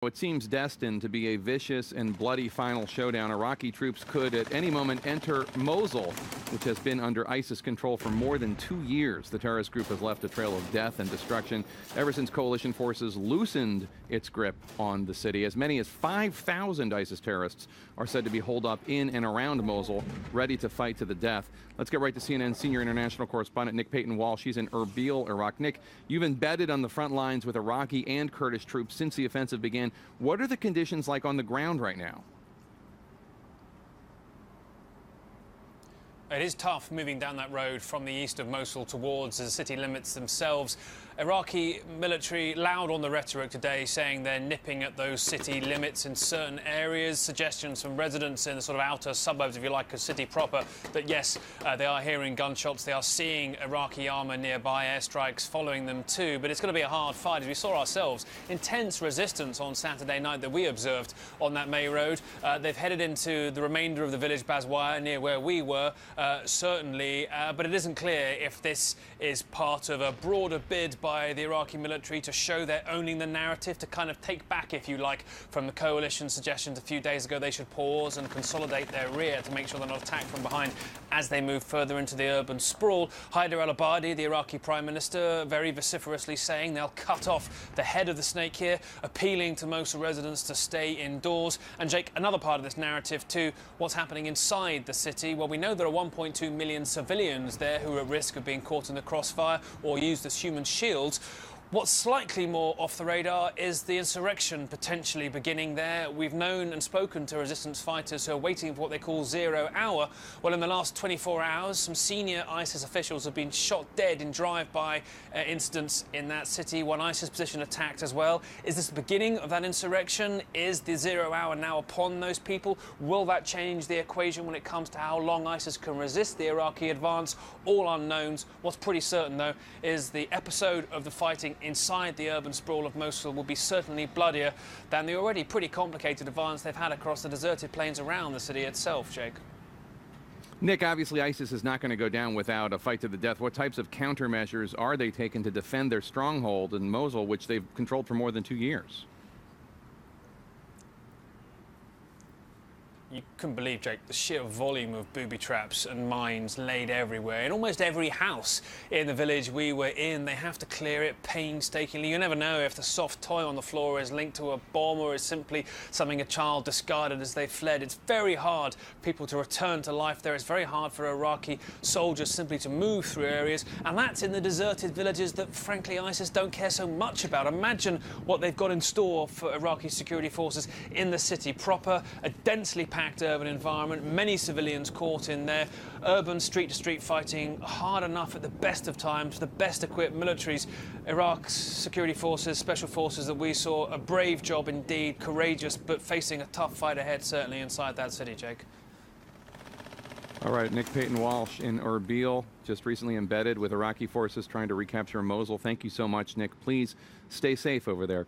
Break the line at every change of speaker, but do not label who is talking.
It seems destined to be a vicious and bloody final showdown. Iraqi troops could at any moment enter Mosul, which has been under ISIS control for more than 2 years. The terrorist group has left a trail of death and destruction ever since coalition forces loosened its grip on the city. As many as 5,000 ISIS terrorists are said to be holed up in and around Mosul, ready to fight to the death. Let's get right to CNN senior international correspondent Nick Payton-Walsh. She's in Erbil, Iraq. Nick, you've embedded on the front lines with Iraqi and Kurdish troops since the offensive began. What are the conditions like on the ground right now?
It is tough moving down that road from the east of Mosul towards the city limits themselves. Iraqi military loud on the rhetoric today, saying they're nipping at those city limits in certain areas. Suggestions from residents in the sort of outer suburbs, if you like, of city proper, that yes, they are hearing gunshots. They are seeing Iraqi armour nearby, airstrikes following them too. But it's going to be a hard fight, as we saw ourselves. Intense resistance on Saturday night that we observed on that May road. They've headed into the remainder of the village Bazwaya, near where we were, certainly. But it isn't clear if this is part of a broader bid by the Iraqi military to show they're owning the narrative, to kind of take back, if you like, from the coalition suggestions a few days ago they should pause and consolidate their rear to make sure they're not attacked from behind as they move further into the urban sprawl. Haider al-Abadi, the Iraqi Prime Minister, very vociferously saying they'll cut off the head of the snake here, appealing to Mosul residents to stay indoors. And Jake, another part of this narrative too, what's happening inside the city. Well, we know there are 1.2 million civilians there who are at risk of being caught in the crossfire or used as human shields. What's slightly more off the radar is the insurrection potentially beginning there. We've known and spoken to resistance fighters who are waiting for what they call 0 hour. Well, in the last 24 hours, some senior ISIS officials have been shot dead in drive-by incidents in that city. One ISIS position attacked as well. Is this the beginning of that insurrection? Is the 0 hour now upon those people? Will that change the equation when it comes to how long ISIS can resist the Iraqi advance? All unknowns. What's pretty certain, though, is the episode of the fighting inside the urban sprawl of Mosul will be certainly bloodier than the already pretty complicated advance they've had across the deserted plains around the city itself, Jake.
Nick, obviously ISIS is not going to go down without a fight to the death. What types of countermeasures are they taking to defend their stronghold in Mosul, which they've controlled for more than 2 years?
You couldn't believe, Jake, the sheer volume of booby traps and mines laid everywhere. In almost every house in the village we were in, they have to clear it painstakingly. You never know if the soft toy on the floor is linked to a bomb or is simply something a child discarded as they fled. It's very hard for people to return to life there. It's very hard for Iraqi soldiers simply to move through areas, and that's in the deserted villages that, frankly, ISIS don't care so much about. Imagine what they've got in store for Iraqi security forces in the city proper, a densely packed urban environment, many civilians caught in there, urban street-to-street fighting, hard enough at the best of times, the best equipped militaries. Iraq's security forces, special forces that we saw, a brave job indeed, courageous, but facing a tough fight ahead, certainly inside that city, Jake.
All right, Nick Payton-Walsh in Erbil, just recently embedded with Iraqi forces trying to recapture Mosul. Thank you so much, Nick. Please stay safe over there.